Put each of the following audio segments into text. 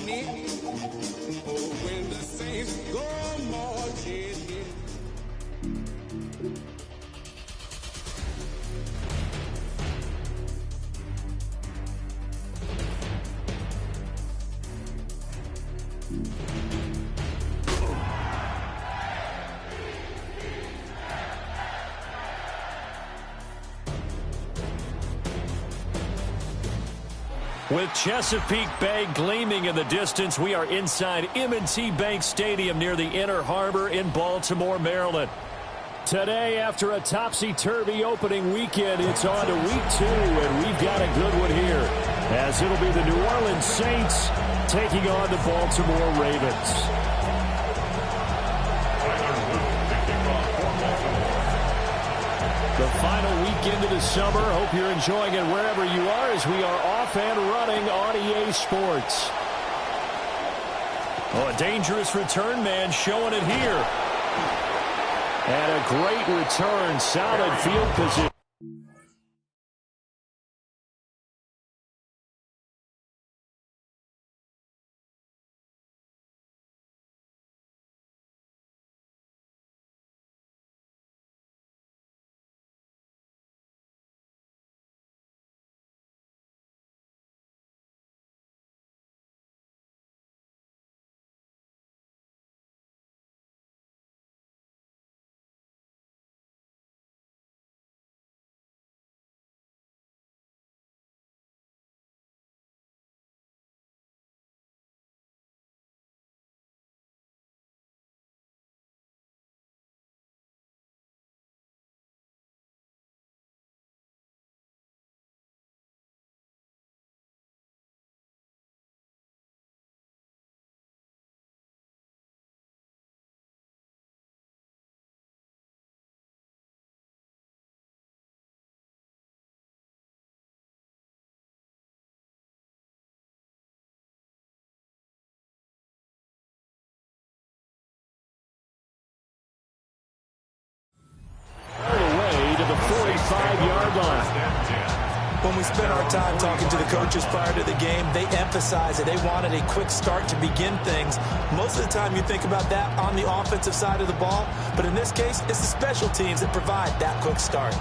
in. Oh, when the saints go marching in. With Chesapeake Bay gleaming in the distance, we are inside M&T Bank Stadium near the Inner Harbor in Baltimore, Maryland. Today, after a topsy-turvy opening weekend, it's on to week 2, and we've got a good one here, as it'll be the New Orleans Saints taking on the Baltimore Ravens. The final weekend of the summer. Hope you're enjoying it wherever you are as we are off and running on EA Sports. Oh, a dangerous return man showing it here. And a great return. Solid field position. When we spent our time talking to the coaches prior to the game, they emphasized that they wanted a quick start to begin things. Most of the time you think about that on the offensive side of the ball, but in this case, it's the special teams that provide that quick start.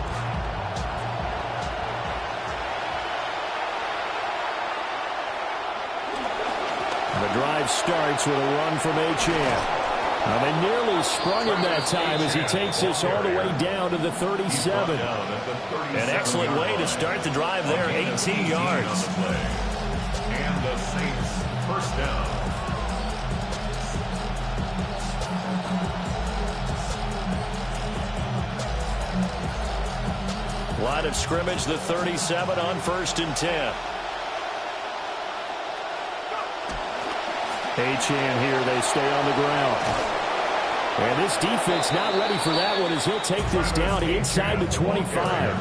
The drive starts with a run from Ncaa. They nearly sprung him that time as he takes this all the way down to the 37. An excellent way to start the drive there, 18 yards. And the Saints first down. Line of scrimmage, the 37 on 1st and 10. Ncaa here, they stay on the ground. And this defense not ready for that one as he'll take this down inside the 25.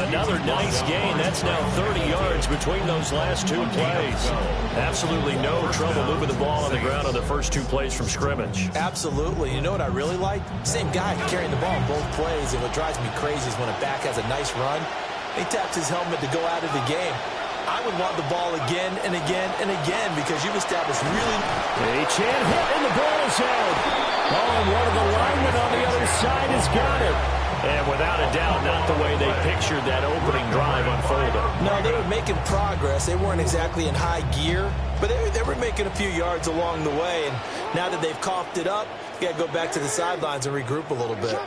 Another nice gain. That's now 30 yards between those last two plays. Absolutely no trouble moving the ball on the ground on the first two plays from scrimmage. Absolutely. You know what I really like? Same guy carrying the ball in both plays, and what drives me crazy is when a back has a nice run, he taps his helmet to go out of the game. I would want the ball again and again and again because you've established really... Ncaa hit and the ball is out. Oh, and one of the linemen on the other side has got it. And without a doubt, not the way they pictured that opening drive unfolded. No, they were making progress. They weren't exactly in high gear, but they were making a few yards along the way. And now that they've coughed it up, you got to go back to the sidelines and regroup a little bit.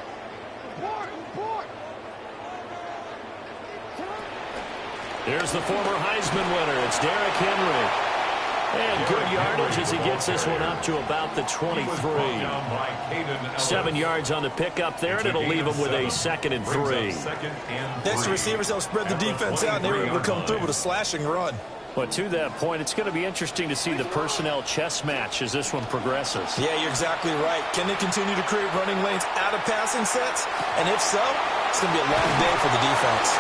There's the former Heisman winner. It's Derrick Henry. And good yardage as he gets this one up to about the 23. 7 yards on the pickup there, and it'll leave him with a 2nd and 3. Next, the receivers help spread the defense out, and they were able to come through with a slashing run. But to that point, it's going to be interesting to see the personnel chess match as this one progresses. Yeah, you're exactly right. Can they continue to create running lanes out of passing sets? And if so, it's going to be a long day for the defense.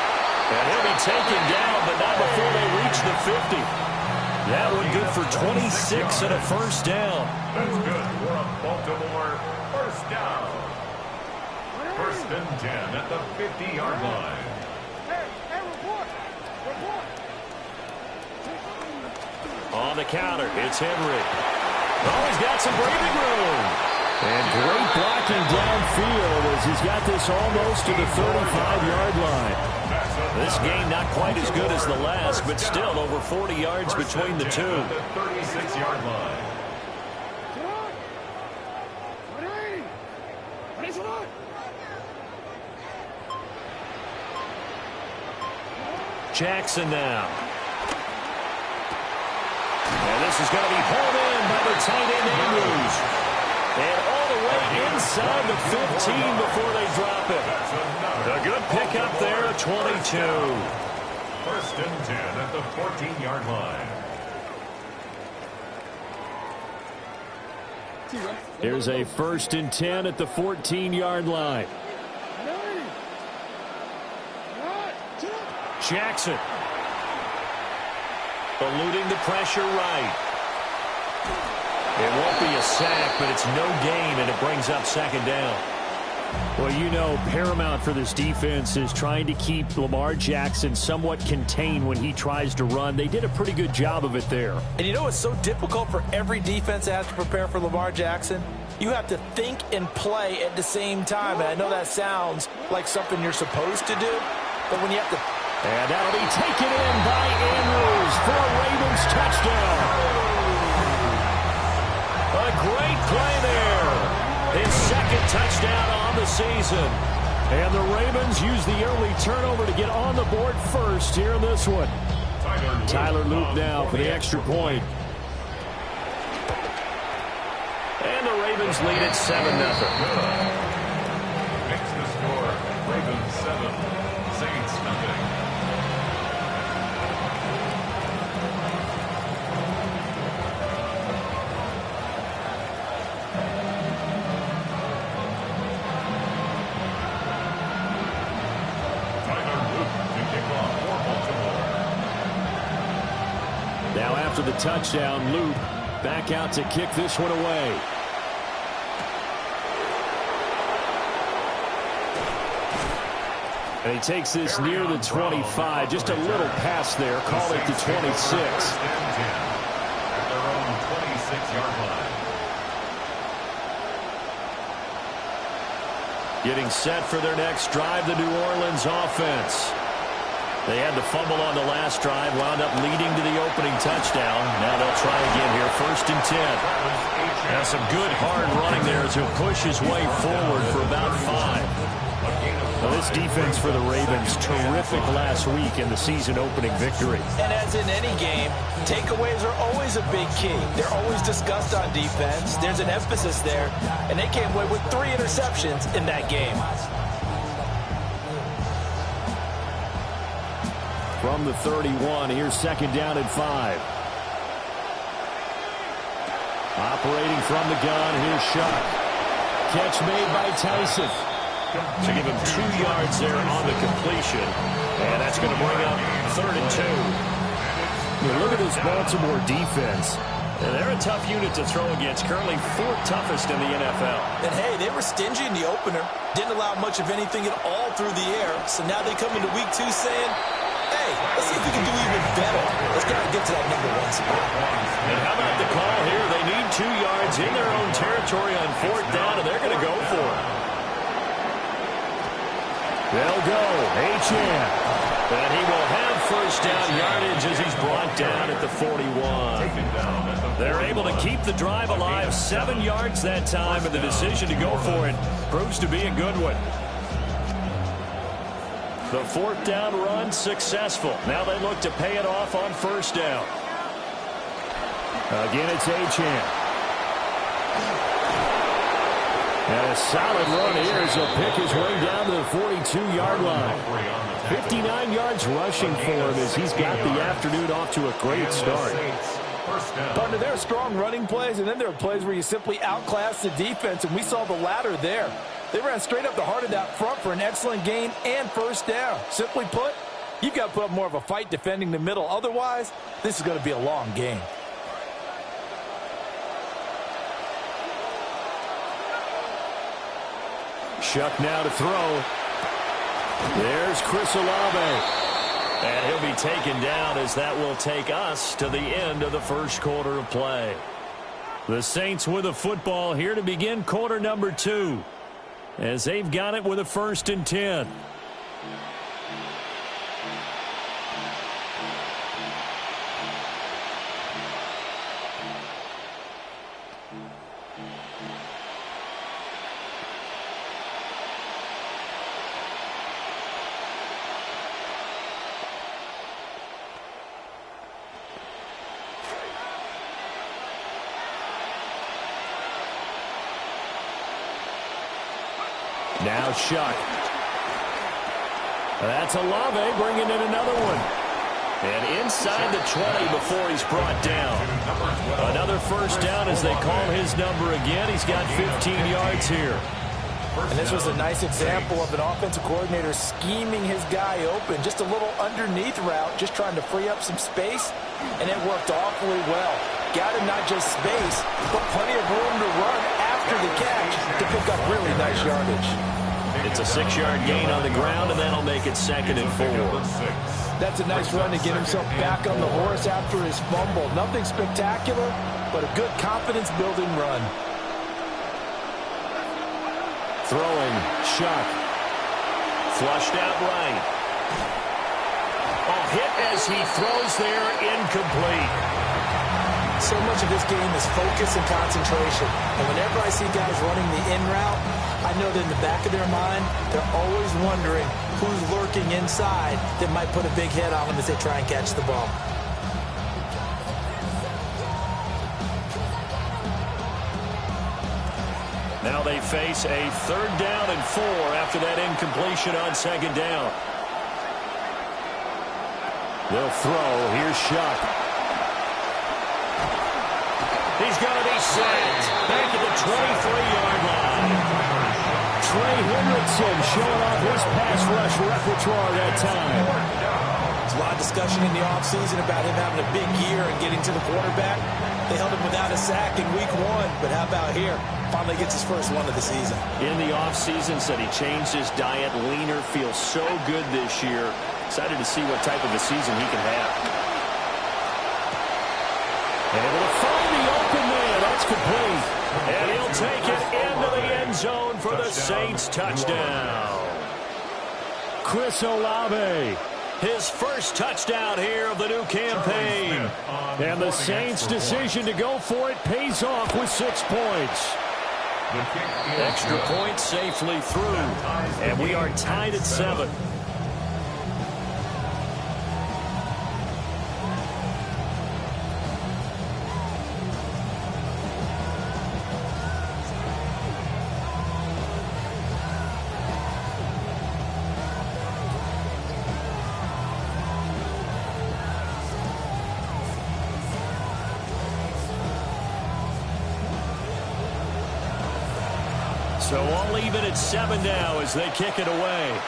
And he'll be taken down, but not before they reach the 50. That one good for 26 and a first down. That's good for a Baltimore first down. 1st and 10 at the 50-yard line. On the counter, it's Henry. Oh, he's got some breathing room. And great blocking downfield as he's got this almost to the 35-yard line. This game not quite as good as the last, but still over 40 yards between the two. 36-yard line. Jackson now. And this is going to be pulled in by the tight end Andrews. And all the way inside the 15 before they drop it. A good pickup there at 22. 1st and 10 at the 14-yard line. Here's a 1st and 10 at the 14-yard line. Jackson. Eluding the pressure right. It won't be a sack, but it's no gain, and it brings up 2nd down. Well, you know, paramount for this defense is trying to keep Lamar Jackson somewhat contained when he tries to run. They did a pretty good job of it there. And you know it's so difficult for every defense that has to prepare for Lamar Jackson? You have to think and play at the same time. And I know that sounds like something you're supposed to do, but when you have to... And that'll be taken in by Andrews for a Ravens touchdown. A great play there. His 2nd touchdown on the season. And the Ravens use the early turnover to get on the board first here in this one. Tyler Luke now for the extra point. And the Ravens lead at 7-0. Makes the score Ravens 7, Saints nothing. Now after the touchdown, Luke back out to kick this one away. And he takes this near the 25. Just a little pass there. Call it the 26. At their own 26-yard line. Getting set for their next drive, the New Orleans offense. They had the fumble on the last drive, wound up leading to the opening touchdown. Now they'll try again here, 1st and 10. Now some good hard running there as he'll push his way forward for about 5. Well, this defense for the Ravens, terrific last week in the season-opening victory. And as in any game, takeaways are always a big key. They're always discussed on defense. There's an emphasis there, and they came away with 3 interceptions in that game. From the 31, here's 2nd down and 5. Operating from the gun, here's Shuck. Catch made by Tyson. To give him 2 yards there on the completion. And that's going to bring up 3rd and 2. Look at this Baltimore defense. And they're a tough unit to throw against, currently 4th toughest in the NFL. And hey, they were stingy in the opener. Didn't allow much of anything at all through the air. So now they come into week 2 saying, hey, let's see if we can do even better. Let's got to get to that #1 spot. And how about the call here? They need 2 yards in their own territory on 4th down, and they're going to go for it. They'll go. Ncaa. And he will have 1st down yardage as he's brought down at the 41. They're able to keep the drive alive. 7 yards that time, and the decision to go for it proves to be a good one. The 4th down run successful. Now they look to pay it off on 1st down. Again, it's Ncaa. And a solid run here as he'll pick his way down to the 42-yard line. 59 yards rushing for him as he's got the afternoon off to a great start. Partner, there are strong running plays, and then there are plays where you simply outclass the defense, and we saw the latter there. They ran straight up the heart of that front for an excellent gain and 1st down. Simply put, you've got to put up more of a fight defending the middle. Otherwise, this is going to be a long game. Shuck now to throw. There's Chris Olave. And he'll be taken down as that will take us to the end of the first quarter of play. The Saints with the football here to begin quarter number 2, as they've got it with a 1st and 10. Now Shuck. That's Olave bringing in another one. And inside the 20 before he's brought down. Another first down as they call his number again. He's got 15 yards here. And this was a nice example of an offensive coordinator scheming his guy open. Just a little underneath route, just trying to free up some space. And it worked awfully well. Got him not just space, but plenty of room to run after the catch to pick up really nice yardage. It's a 6-yard gain on the ground, and that'll make it 2nd and 4. That's a nice run to get himself back on the horse after his fumble. Nothing spectacular, but a good confidence-building run. Throwing, Shuck. Flushed out right. Hit as he throws there, incomplete. So much of this game is focus and concentration. And whenever I see guys running the in route, I know that in the back of their mind, they're always wondering who's lurking inside that might put a big hit on them as they try and catch the ball. Now they face a 3rd down and 4 after that incompletion on 2nd down. They'll throw. Here's Shuck. He's going to be sacked back at the 23-yard line. Trey Hendrickson showing off his pass rush repertoire that time. There's a lot of discussion in the offseason about him having a big year and getting to the quarterback. They held him without a sack in week 1, but how about here? Finally gets his first one of the season. In the offseason, said he changed his diet, leaner, feels so good this year. Excited to see what type of a season he can have. And able to find the open man. That's complete. And he'll take it into the end zone for the Saints touchdown. Chris Olave, his first touchdown here of the new campaign. And the Saints' decision to go for it pays off with 6 points. Extra point safely through. And we are tied at 7. So all even at 7 now as they kick it away.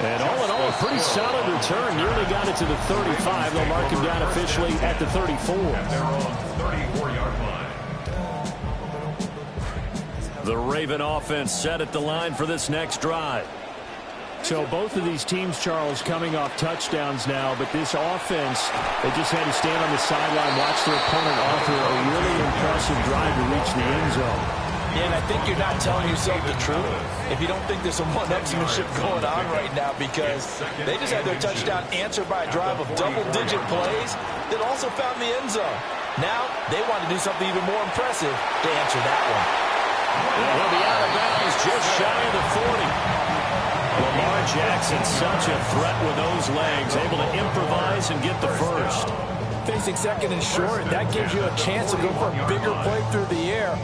And all in all, a pretty solid return. Nearly got it to the 35. They'll mark him down officially at the 34. They're on the 34-yard line. The Raven offense set at the line for this next drive. So both of these teams, Charles, coming off touchdowns now, but this offense, they just had to stand on the sideline, watch their opponent offer a really impressive drive to reach the end zone. Yeah, and I think you're not telling yourself the truth if you don't think there's some one-upsmanship going on right now, because they just had their touchdown answered by a drive of double-digit plays that also found the end zone. Now they want to do something even more impressive to answer that one. He'll be out of bounds just shy of the 40. Lamar Jackson, such a threat with those legs, able to improvise and get the first. Facing 2nd and short, that gives you a chance to go for a bigger play through the air.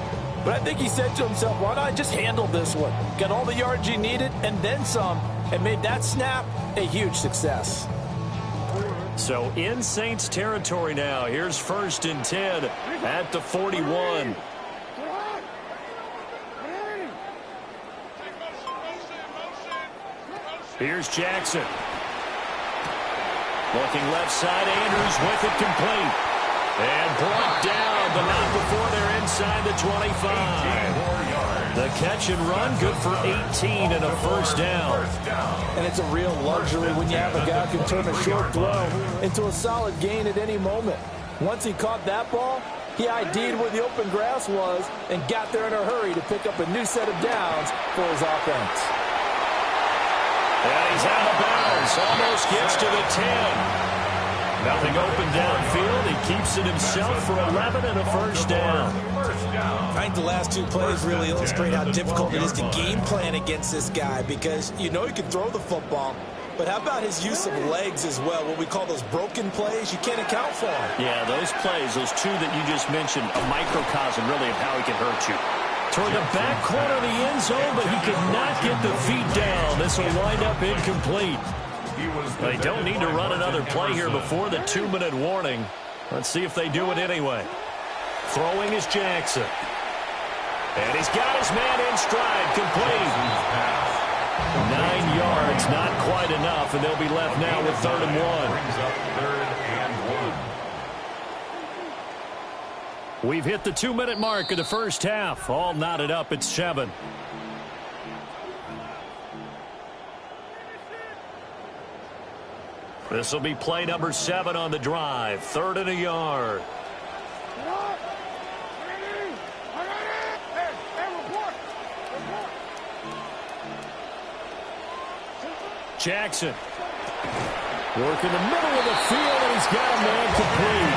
But I think he said to himself, why not I just handle this one? Got all the yards you needed and then some, and made that snap a huge success. So in Saints territory now. Here's 1st and 10 at the 41. Here's Jackson. Looking left side, Andrews with it complete. And brought down but not before they're inside the 25. The catch and run, good for 18 and a first down. And it's a real luxury when you have a guy who can turn a short throw into a solid gain at any moment. Once he caught that ball, he ID'd where the open grass was and got there in a hurry to pick up a new set of downs for his offense. And he's out of bounds, almost gets to the 10. Nothing open downfield. He keeps it himself for 11 and a first down. I think the last two plays really illustrate how difficult it is to game plan against this guy because you know he can throw the football, but how about his use of legs as well, what we call those broken plays? You can't account for them. Yeah, those plays, those two that you just mentioned, a microcosm really of how he can hurt you. Toward the back corner of the end zone, but he could not get the feet down. This will wind up incomplete. They don't need to run another play here before the 2-minute warning. Let's see if they do it anyway. Throwing is Jackson. And he's got his man in stride, complete. 9 yards, not quite enough, and they'll be left now with 3rd and 1. We've hit the 2-minute mark of the first half. All knotted up at 7. This will be play number 7 on the drive. 3rd and a yard. Jackson. Working the middle of the field, and he's got a man complete.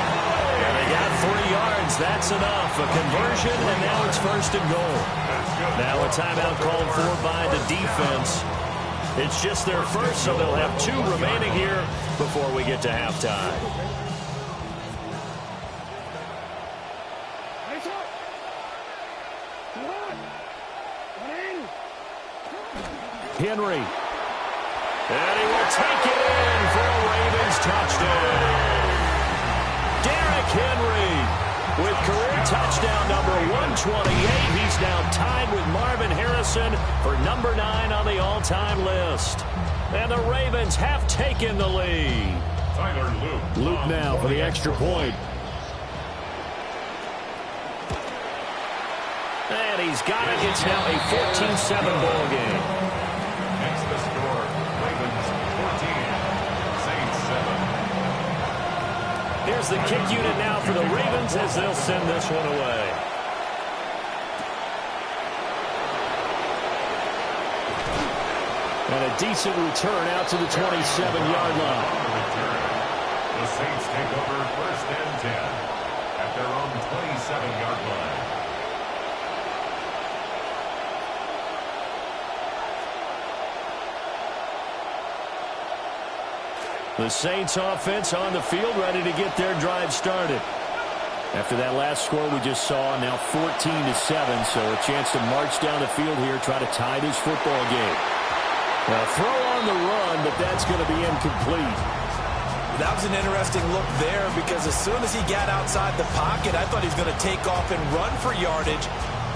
And they got 3 yards. That's enough. A conversion, and now it's 1st and goal. Now a timeout called for by the defense. It's just their first, so they'll have 2 remaining here before we get to halftime. Henry. And he will take it in for a Ravens touchdown. Derrick Henry with career touchdown number 128. He's now tied with Marvin Harrison for number 9 on the all-time list. And the Ravens have taken the lead. Luke now for the extra point. And he's got it. It's now a 14-7 ball game. Next the score, Ravens 14, Saints 7. Here's the kick unit now for the Ravens as they'll send this one away. And a decent return out to the 27-yard line. The Saints take over 1st and 10 at their own 27-yard line. The Saints offense on the field, ready to get their drive started. After that last score we just saw, now 14-7, so a chance to march down the field here, try to tie this football game. A throw on the run, but that's going to be incomplete. That was an interesting look there because as soon as he got outside the pocket, I thought he was going to take off and run for yardage.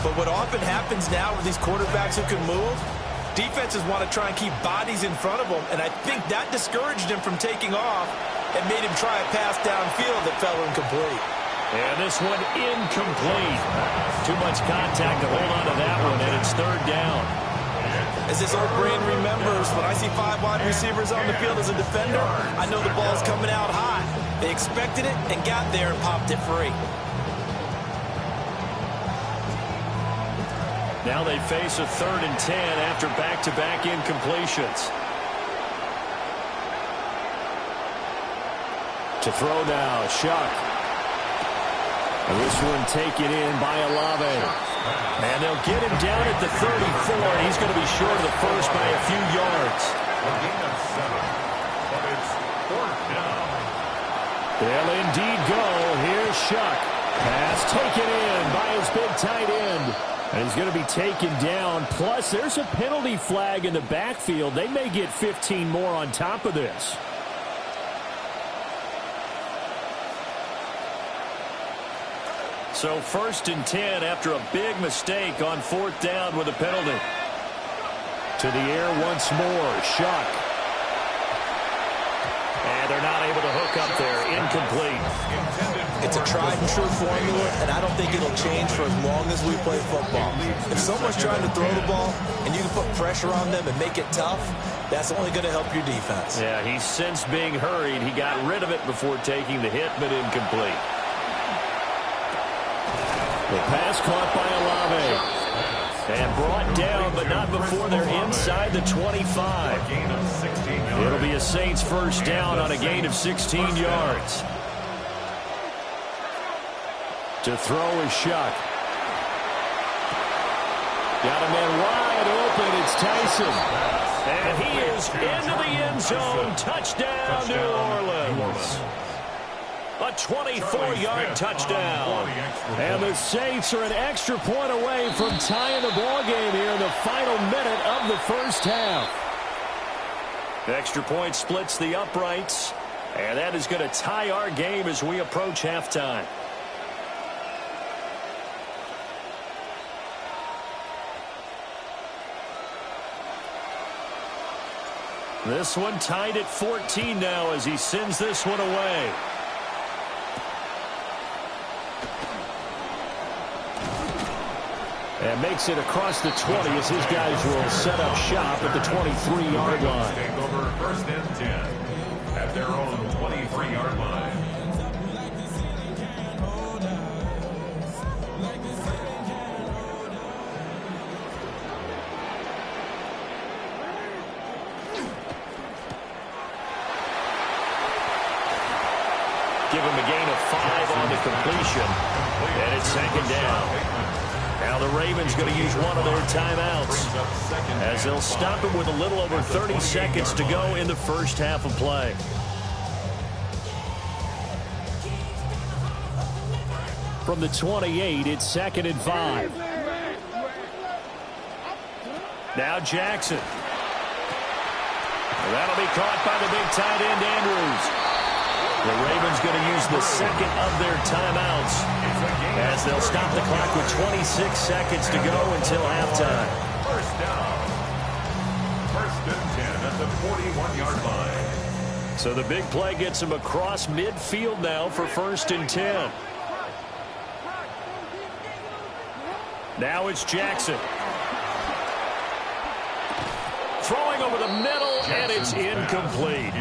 But what often happens now with these quarterbacks who can move, defenses want to try and keep bodies in front of them, and I think that discouraged him from taking off and made him try a pass downfield that fell incomplete. And this one incomplete. Too much contact to hold on to that one, and it's 3rd down. As this old brain remembers, when I see 5 wide receivers on the field as a defender, I know the ball's coming out high. They expected it and got there and popped it free. Now they face a 3rd and 10 after back-to-back incompletions. To throw now, Shuck. And this one taken in by Olave. And they'll get him down at the 34, and he's going to be short of the first by a few yards. A gain of 7, but it's 4th down. They'll indeed go. Here's Shuck. Pass taken in by his big tight end. And he's going to be taken down. Plus, there's a penalty flag in the backfield. They may get 15 more on top of this. So 1st and 10 after a big mistake on 4th down with a penalty. To the air once more. Shuck. And they're not able to hook up there. Incomplete. Intended It's a tried and true formula, and I don't think it'll change for as long as we play football. If someone's trying to throw the ball and you can put pressure on them and make it tough, that's only going to help your defense. Yeah, he's since being hurried. He got rid of it before taking the hit, but incomplete. The pass caught by Olave. And brought down, but not before they're inside the 25. It'll be a Saints first down on a gain of 16 yards. To throw is Shuck. Got a man wide open. It's Tyson. And he is into the end zone. Touchdown, New Orleans. A 24-yard touchdown. And the Saints are an extra point away from tying the ball game here in the final minute of the first half. Extra point splits the uprights. And that is going to tie our game as we approach halftime. This one tied at 14 now as he sends this one away. And makes it across the 20 as his guys will set up shop at the 23-yard line. Take over first and 10 at their own 23-yard line. Give him a gain of 5 on the completion. And it's second down. Now the Ravens going to use one of their timeouts as they'll stop it with a little over 30 seconds to go in the first half of play. From the 28, it's second and 5. Now Jackson. That'll be caught by the big tight end, Andrews. The Ravens going to use the second of their timeouts as they'll stop the clock with 26 seconds to go until halftime. First down. First and 10 at the 41-yard line. So the big play gets him across midfield now for first and 10. Now it's Jackson. Throwing over the middle, and it's incomplete.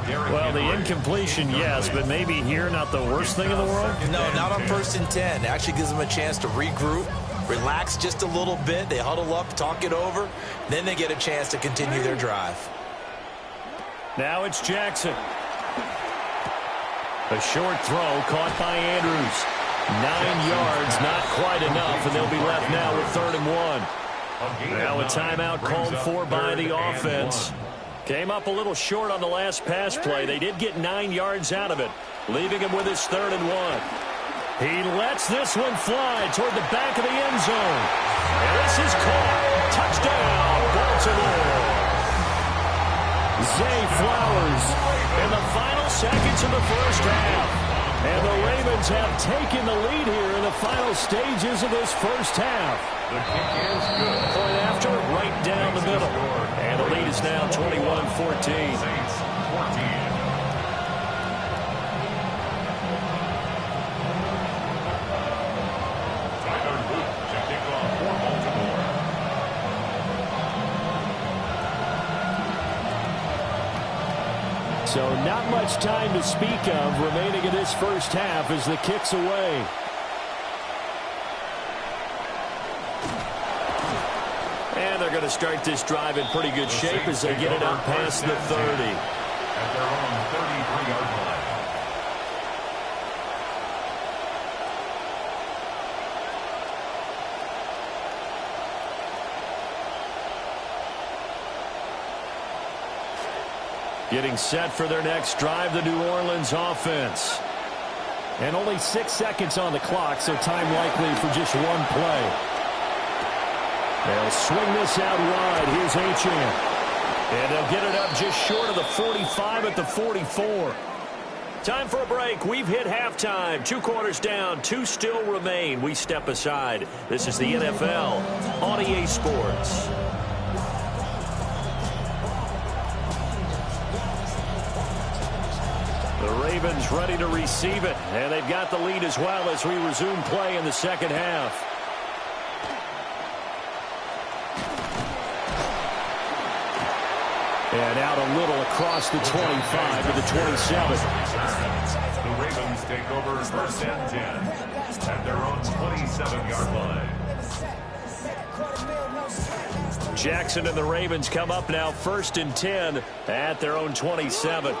Well, the incompletion, yes, but maybe here not the worst thing in the world? No, not on first and 10. It actually gives them a chance to regroup, relax just a little bit. They huddle up, talk it over. Then they get a chance to continue their drive. Now it's Jackson. A short throw caught by Andrews. 9 yards, not quite enough, and they'll be left now with 3rd and 1. Now a timeout called for by the offense. Came up a little short on the last pass play. They did get 9 yards out of it, leaving him with his 3rd and 1. He lets this one fly toward the back of the end zone. And this is caught. Touchdown, Baltimore. Zay Flowers in the final seconds of the first half. And the Ravens have taken the lead here in the final stages of this first half. The kick is good. Point after, right down the middle. And the lead is now 21-14. Saints 14. Tyler Luke to kick off for Baltimore. So not much time to speak of remaining in this first half as the kick's away. And they're going to start this drive in pretty good shape as they get it out past the 30. At their own 33-yard line. Getting set for their next drive, the New Orleans offense. And only 6 seconds on the clock, so time likely for just one play. They'll swing this out wide. Here's Ncaa. And they'll get it up just short of the 45 at the 44. Time for a break. We've hit halftime. 2 quarters down. 2 still remain. We step aside. This is the NFL on EA Sports. The Ravens ready to receive it. And they've got the lead as well as we resume play in the second half. And out a little across the 25 to the 27. The Ravens take over first and 10 at their own 27-yard line. Jackson and the Ravens come up now first and 10 at their own 27.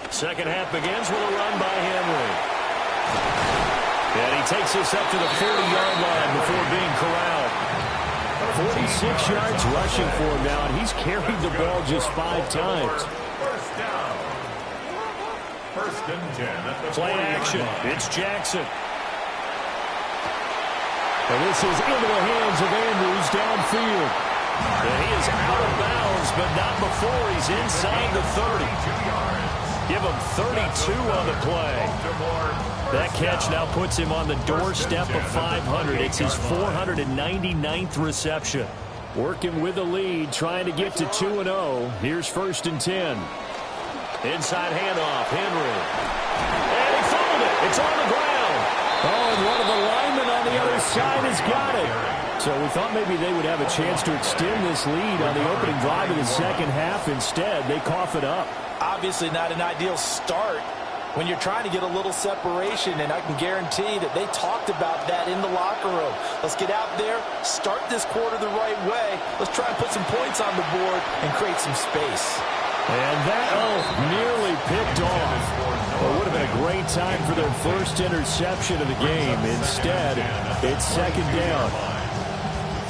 Second half begins with a run by Henry. And he takes this up to the 40-yard line before being corralled. 46 yards rushing for him now, and he's carried the ball just 5 times. First down. First and 10 at the Play action. It's Jackson. And this is into the hands of Andrews downfield. And he is out of bounds, but not before he's inside the 30. Give him 32 on the play. That catch now puts him on the doorstep of 500. It's his 499th reception. Working with the lead, trying to get to 2-0. Here's first and 10. Inside handoff, Henry. And he fumbled it. It's on the ground. Oh, and one of the linemen on the other side has got it. So we thought maybe they would have a chance to extend this lead on the opening drive of the second half. Instead, they cough it up. Obviously not an ideal start when you're trying to get a little separation, and I can guarantee that they talked about that in the locker room. Let's get out there, start this quarter the right way. Let's try and put some points on the board and create some space. And that, nearly picked off. Well, it would have been a great time for their first interception of the game. Instead, it's second down.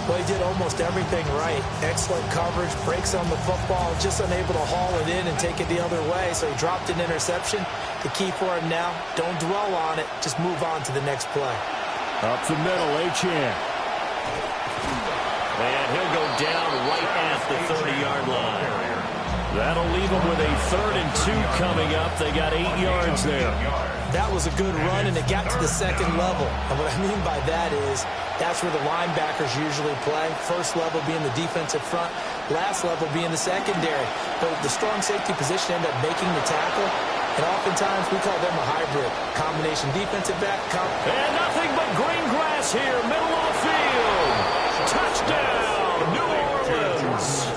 Well, he did almost everything right. Excellent coverage, breaks on the football, just unable to haul it in and take it the other way. So he dropped an interception. The key for him now, don't dwell on it. Just move on to the next play. Up the middle, Ncaa. And he'll go down right at the 30-yard line. That'll leave them with a 3rd and 2 coming up. They got 8 yards there. That was a good run, and it got to the second level. And what I mean by that is that's where the linebackers usually play. First level being the defensive front, last level being the secondary. But the strong safety position ended up making the tackle, and oftentimes we call them a hybrid. Combination defensive back. And nothing but green grass here, middle of the field. Touchdown, New Orleans.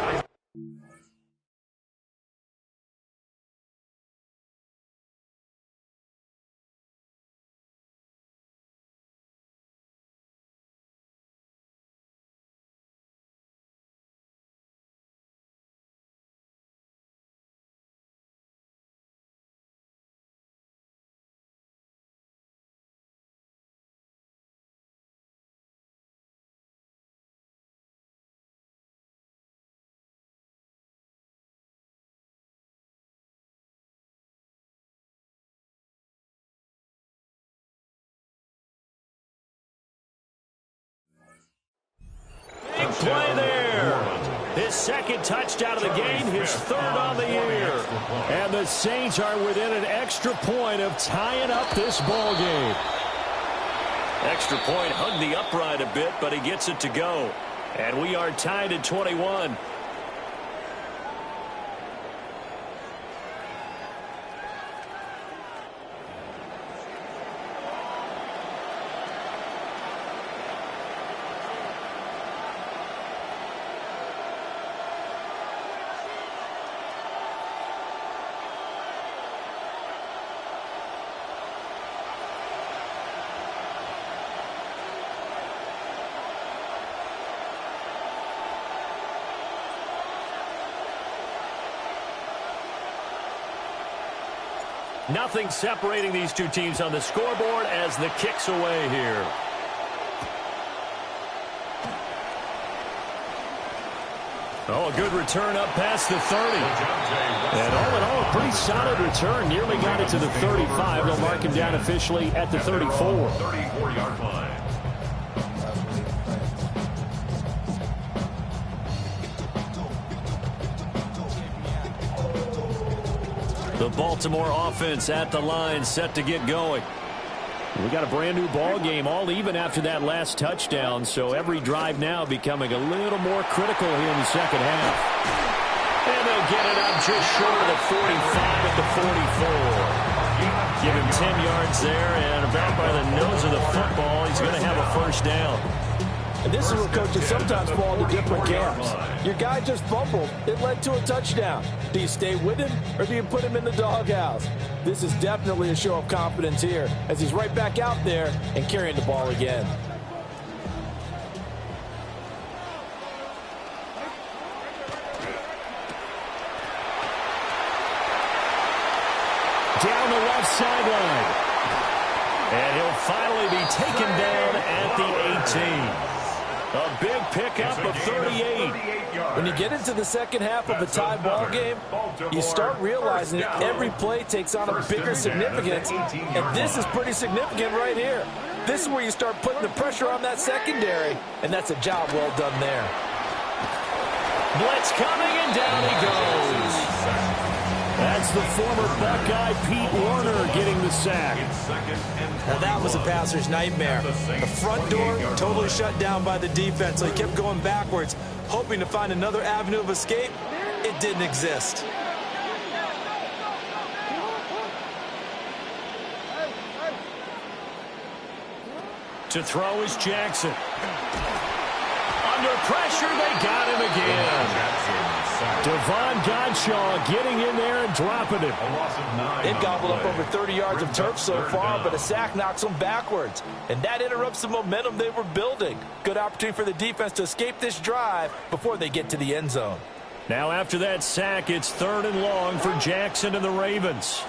Play there. His second touchdown of the game, his 3rd on the year. And the Saints are within an extra point of tying up this ball game. Extra point hugged the upright a bit, but he gets it to go. And we are tied at 21. Nothing separating these two teams on the scoreboard as the kick's away here. Oh, a good return up past the 30. And all in all, a pretty solid return. Nearly got it to the 35. They'll mark him down officially at the 34. 34-yard line. The Baltimore offense at the line, set to get going. We got a brand new ball game, all even after that last touchdown, so every drive now becoming a little more critical here in the second half. And they'll get it up just short of the 45 at the 44. Give him 10 yards there, and about by the nose of the football, he's going to have a first down. And this is where coaches sometimes fall into different camps. Your guy just fumbled. It led to a touchdown. Do you stay with him, or do you put him in the doghouse? This is definitely a show of confidence here as he's right back out there and carrying the ball again. Down the left sideline. And he'll finally be taken down at the 18. A big pickup of 38. When you get into the second half of a tie ball game, you start realizing that every play takes on a bigger significance, and this is pretty significant right here. This is where you start putting the pressure on that secondary, and that's a job well done there. Blitz coming, and down he goes. That's the former Buckeye Pete Warner getting the sack. Now that was a passer's nightmare. The front door totally shut down by the defense, so he kept going backwards, hoping to find another avenue of escape. It didn't exist. To throw is Jackson. Under pressure, they got him again. Devon Godshaw getting in there and dropping it. They've gobbled up over 30 yards of turf so far, but a sack knocks them backwards. And that interrupts the momentum they were building. Good opportunity for the defense to escape this drive before they get to the end zone. Now after that sack, it's 3rd and long for Jackson and the Ravens.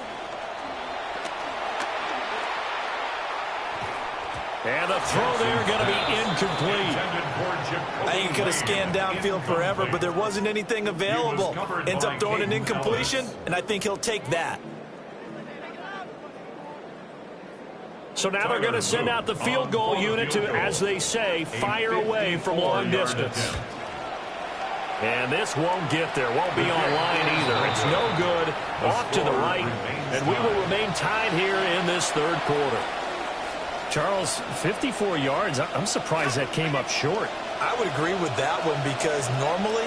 And the throw there going to be incomplete. I think he could have scanned downfield forever, but there wasn't anything available. Ends up throwing an incompletion, and I think he'll take that. So now they're going to send out the field goal unit to, as they say, fire away from long distance. And this won't get there. Won't be online either. It's no good. Off to the right. And we will remain tied here in this 3rd quarter. Charles, 54 yards. I'm surprised that came up short. I would agree with that one because normally,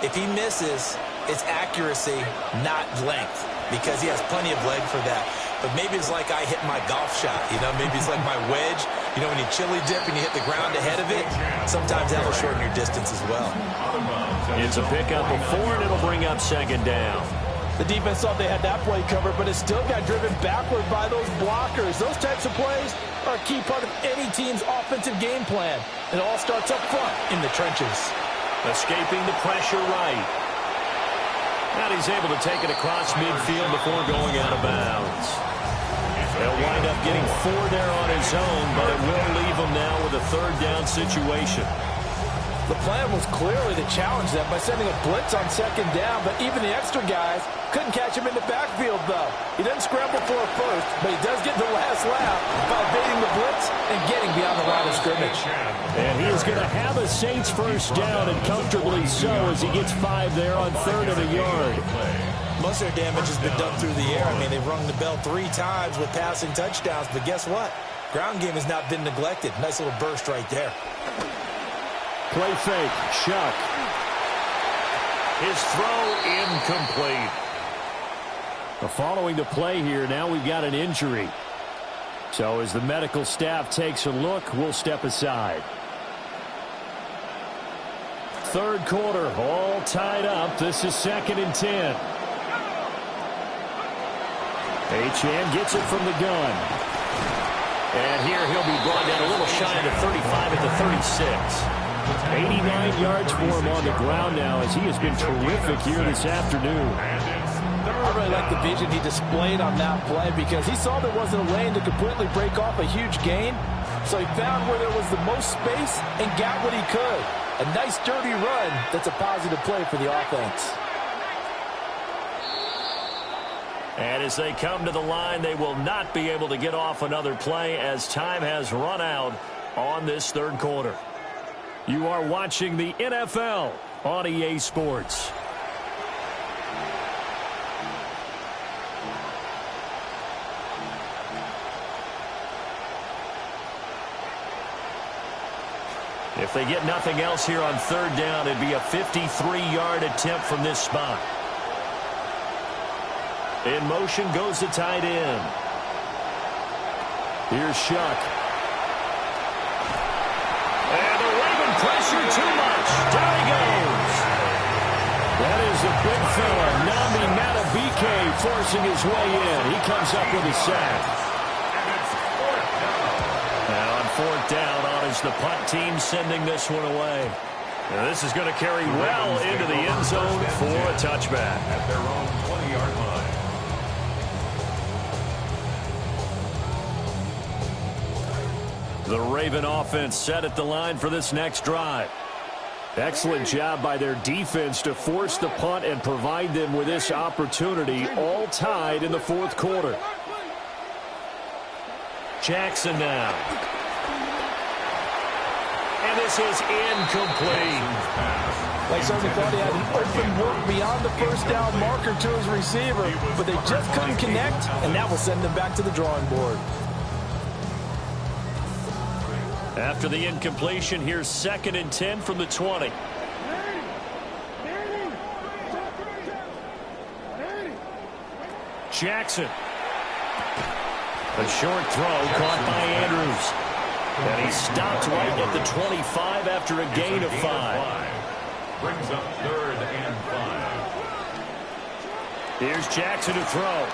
if he misses, it's accuracy, not length, because he has plenty of leg for that. But maybe it's like I hit my golf shot. You know, maybe it's like my wedge. You know, when you chili dip and you hit the ground ahead of it, sometimes that'll shorten your distance as well. It's a pickup of 4, and it'll bring up 2nd down. The defense thought they had that play covered, but it still got driven backward by those blockers. Those types of plays are a key part of any team's offensive game plan. It all starts up front in the trenches. Escaping the pressure right. And he's able to take it across midfield before going out of bounds. They'll wind up getting 4 there on his own, but it will leave him now with a 3rd down situation. The plan was clearly to challenge them by sending a blitz on 2nd down, but even the extra guys couldn't catch him in the backfield, though. He doesn't scramble for a first, but he does get the last laugh by evading the blitz and getting beyond the line of scrimmage. And he is going to have a Saints first down, and comfortably so, as he gets 5 there on 3rd and a yard. Most of their damage has been done through the air. I mean, they've rung the bell 3 times with passing touchdowns, but guess what? Ground game has not been neglected. Nice little burst right there. Play fake, Shuck. His throw incomplete. Following the play here, now we've got an injury. So as the medical staff takes a look, we'll step aside. 3rd quarter, all tied up. This is 2nd and 10. Nchaa gets it from the gun. And here he'll be brought down a little shy of the 35 at the 36. 89 yards for him on the ground now as he has been terrific here this afternoon. I really like the vision he displayed on that play because he saw there wasn't a lane to completely break off a huge gain. So he found where there was the most space and got what he could. A nice dirty run that's a positive play for the offense. And as they come to the line, they will not be able to get off another play as time has run out on this 3rd quarter. You are watching the NFL on EA Sports. If they get nothing else here on third down, it'd be a 53-yard attempt from this spot. In motion goes the tight end. Here's Shuck. And the Raven pressure too much. Down he goes. That is the big fella, Ncaa27, forcing his way in. He comes up with a sack. Now on fourth down, on is the punt team sending this one away. Now this is going to carry well into the end zone for a touchback. At their own 20-yard line. The Raven offense set at the line for this next drive. Excellent job by their defense to force the punt and provide them with this opportunity, all tied in the fourth quarter. Jackson now. And this is incomplete. They certainly thought he had an open look beyond the first down marker to his receiver, but they just couldn't connect, and that will send them back to the drawing board. After the incompletion, here's 2nd and 10 from the 20. Jackson. A short throw caught by Andrews. And he stopped right at the 25 after a gain of 5. Brings up 3rd and 5. Here's Jackson to throw.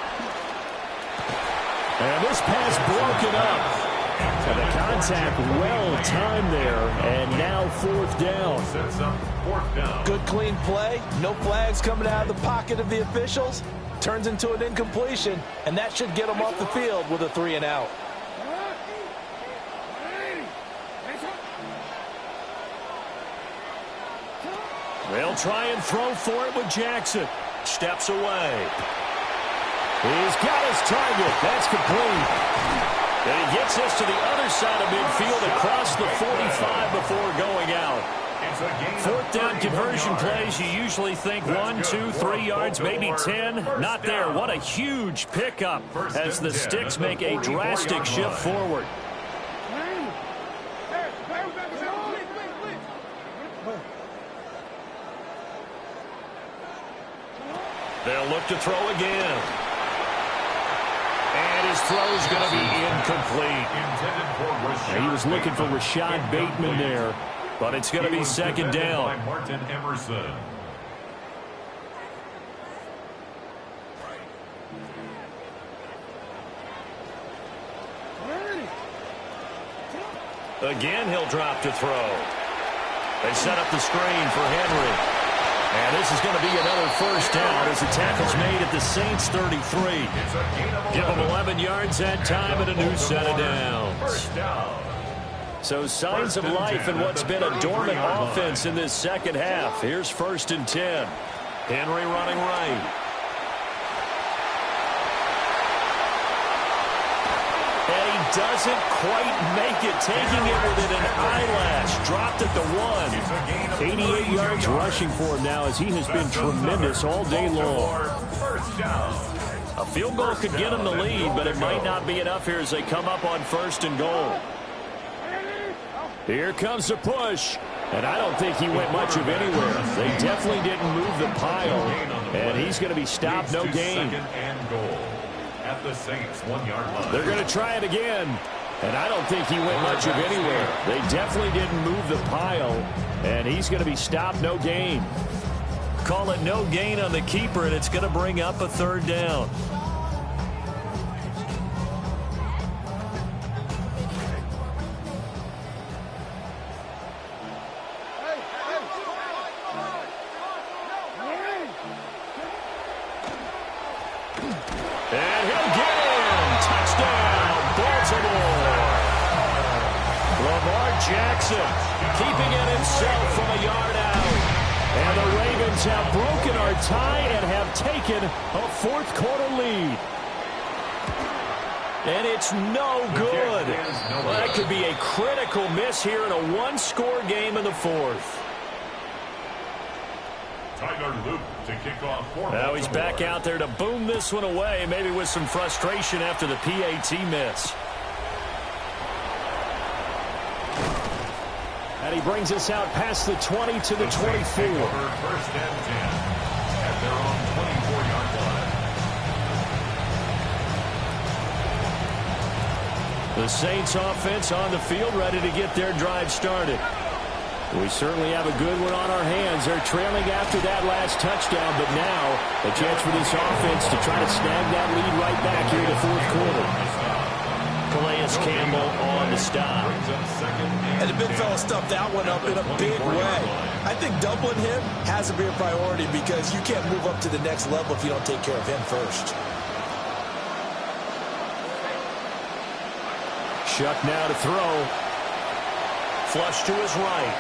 And this pass broken up. And the contact well timed there, and now 4th down. Sets up 4th down. Good clean play. No flags coming out of the pocket of the officials. Turns into an incompletion, and that should get them off the field with a 3 and out. They'll try and throw for it with Jackson. Steps away. He's got his target. That's complete. And he gets this to the other side of midfield across the 45 before going out. 4th down conversion plays, you usually think 1, 2, 3 yards, maybe 10. Not there. What a huge pickup as the Sticks make a drastic shift forward. They'll look to throw again. And his throw's going to be incomplete. He was looking for Rashad Bateman there. But it's going to be 2nd down. Martin Emerson. Again, he'll drop to throw. They set up the screen for Henry. And this is going to be another 1st down as the tackle's made at the Saints 33. Give them 11 yards that time and a new set of downs. So signs of life in what's been a dormant offense in this second half. Here's 1st and 10. Henry running right. And he doesn't quite make it, taking it within an eyelash. Dropped at the 1. 88 yards rushing for him now as he has been tremendous all day long. A field goal could get him the lead, but it might not be enough here as they come up on 1st and goal. Here comes the push. And I don't think he went much of anywhere. They definitely didn't move the pile. And he's going to be stopped, no gain. 2nd and goal. At the Saints 1-yard line. They're going to try it again. And I don't think he went much of anywhere. They definitely didn't move the pile. And he's going to be stopped, no gain. Call it no gain on the keeper, and it's going to bring up a 3rd down. And he'll get in. Touchdown, Baltimore. Lamar Jackson keeping it himself from a yard out. And the Ravens have broken our tie and have taken a 4th quarter lead. And it's no good. Well, that could be a critical miss here in a one-score game in the 4th. Tyler Luke to kick off for Now he's back out there to boom this one away, maybe with some frustration after the PAT miss. And he brings us out past the 20 to the 24. First and 10 at their own 24-yard line. The Saints offense on the field, ready to get their drive started. We certainly have a good one on our hands. They're trailing after that last touchdown, but now a chance for this offense to try to snag that lead right back here in the fourth quarter. Calais Campbell on the stop. And the big fella stuffed that one up in a big way. I think doubling him has to be a priority because you can't move up to the next level if you don't take care of him first. Shuck now to throw. Flush to his right.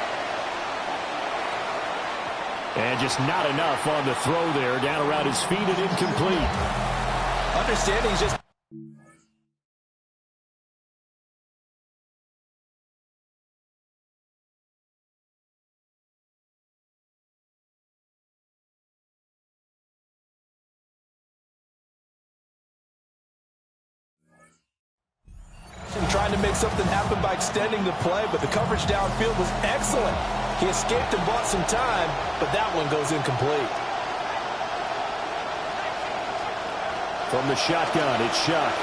And just not enough on the throw there. Down around his feet and incomplete. Understanding just... trying to make something happen by extending the play, but the coverage downfield was excellent. He escaped and bought some time, but that one goes incomplete. From the shotgun, it's Shuck.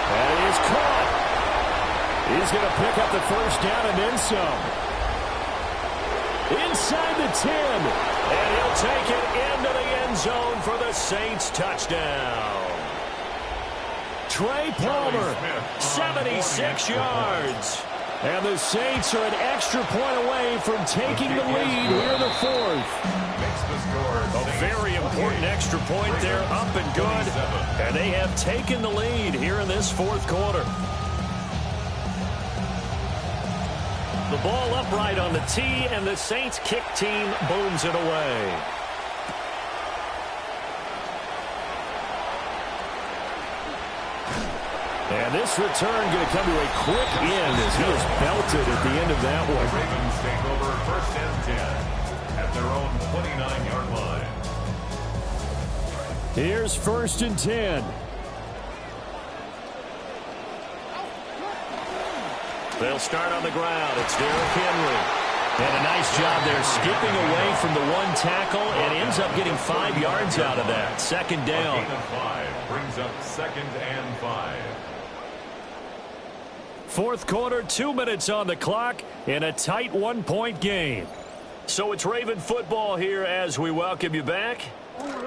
And he is caught. He's going to pick up the first down and then some. Inside the 10. And he'll take it into the end zone for the Saints touchdown. Trey Palmer, 76 yards. And the Saints are an extra point away from taking the lead here in the fourth. A very important extra point there, up and good. And they have taken the lead here in this fourth quarter. The ball upright on the tee, and the Saints kick team booms it away. And this return going to come to a quick end as he is belted at the end of that one. The Ravens take over first and 10 at their own 29-yard line. Here's first and 10. They'll start on the ground. It's Derrick Henry. And a nice job there skipping away from the one tackle and ends up getting 5 yards out of that. Second down. A gain of 5 brings up second and 5. Fourth quarter, 2 minutes on the clock in a tight one-point game. So it's Raven football here as we welcome you back.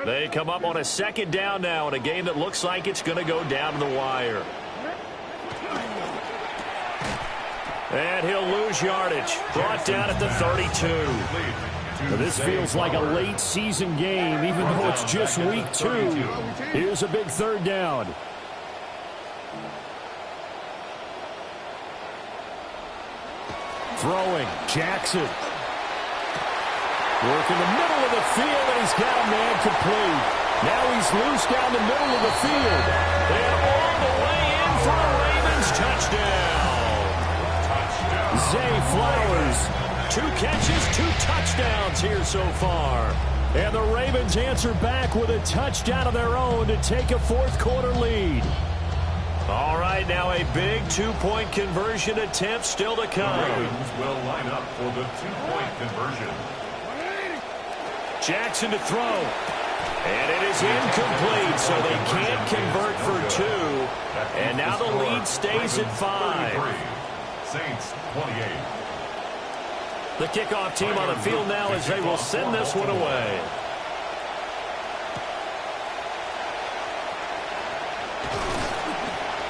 They come up on a second down now in a game that looks like it's going to go down to the wire. And he'll lose yardage. Brought down at the 32. Now this feels like a late season game, even though it's just week 2. Here's a big third down. Throwing, Jackson. Working the middle of the field, and he's got a man complete. Now he's loose down the middle of the field. And all the way in for a Ravens touchdown. Zay Flowers, 2 catches, 2 touchdowns here so far. And the Ravens answer back with a touchdown of their own to take a fourth quarter lead. All right, now a big 2-point conversion attempt still to come. The Ravens will line up for the 2-point conversion. Jackson to throw. And it is incomplete, so they can't convert for 2. And now the lead stays at 5. Saints 28. The kickoff team on the field now as they will send this one away.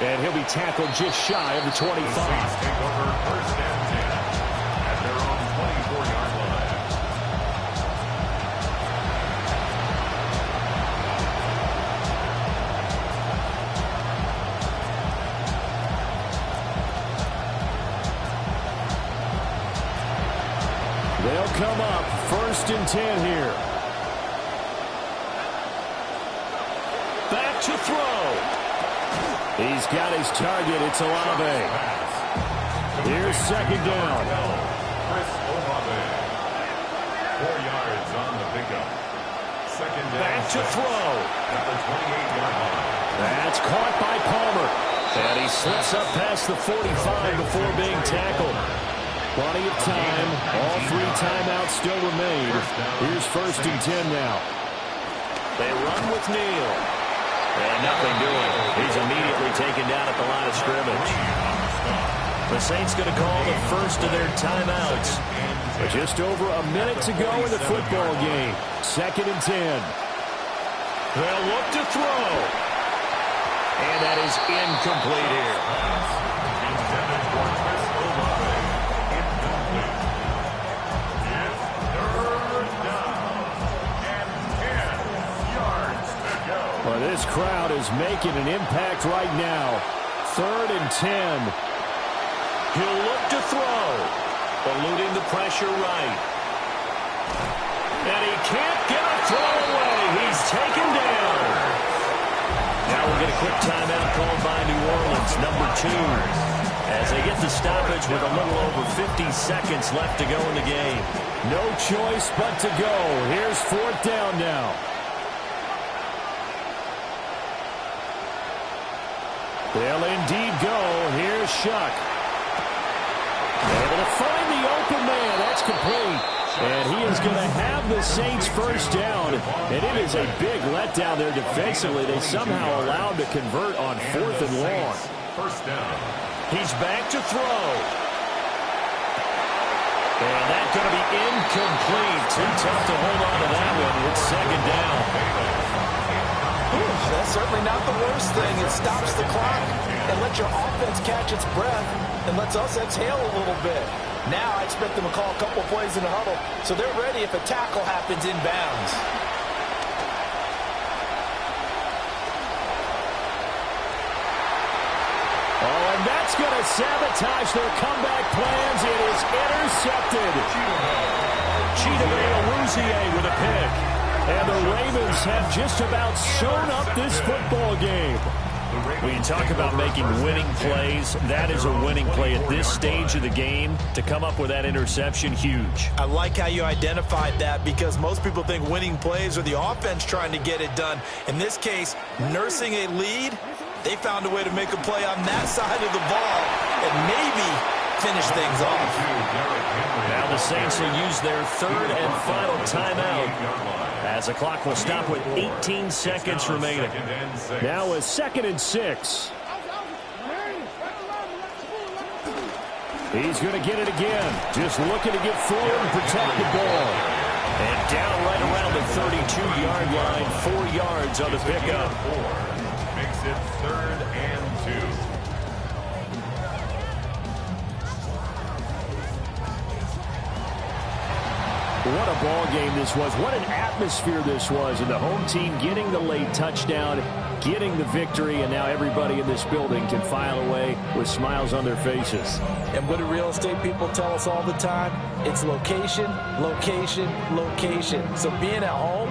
And he'll be tackled just shy of the 25. The Saints take over first and 10 at their own 24-yard line. They'll come up first and 10 here. Back to throw. He's got his target. It's Olave. Here's second down. Chris Olave. 4 yards on the pickup. Second down. Back to throw. At the 28-yard line. That's caught by Palmer. And he slips up past the 45 before being tackled. Plenty of time. All 3 timeouts still remain. Here's 1st and 10 now. They run with Neal. And nothing doing. He's immediately taken down at the line of scrimmage. The Saints going to call the first of their timeouts. But just over a minute to go in the football game. 2nd and 10. They'll look to throw. And that is incomplete here. Well, this crowd is making an impact right now. 3rd and 10. He'll look to throw. Eluding the pressure right. And he can't get a throw away. He's taken down. Now we'll get a quick timeout called by New Orleans, number 2. As they get the stoppage with a little over 50 seconds left to go in the game. No choice but to go. Here's 4th down now. They'll indeed go. Here's Shuck. Able to find the open man. That's complete. And he is going to have the Saints first down. And it is a big letdown there defensively. They somehow allowed to convert on 4th and long. First down. He's back to throw. And that's going to be incomplete. Too tough to hold on to that one. It's 2nd down. That's certainly not the worst thing. It stops the clock and lets your offense catch its breath and lets us exhale a little bit. Now I expect them to call a couple plays in the huddle so they're ready if a tackle happens inbounds. Oh, and that's going to sabotage their comeback plans. It is intercepted. Chidobe Awuzie with a pick. And the Ravens have just about sewn up this football game. When you talk about making winning plays, that is a winning play at this stage of the game. To come up with that interception, huge. I like how you identified that because most people think winning plays are the offense trying to get it done. In this case, nursing a lead, they found a way to make a play on that side of the ball and maybe finish things off. Now the Saints will use their 3rd and final timeout as the clock will stop with 18 seconds remaining. Now a 2nd and 6. He's going to get it again. Just looking to get forward and protect the ball. And down right around the 32-yard line, 4 yards on the pickup. Makes it 3rd and 2. What a ball game this was. What an atmosphere this was. And the home team getting the late touchdown, getting the victory, and now everybody in this building can file away with smiles on their faces. And what do real estate people tell us all the time? It's location, location, location. So being at home,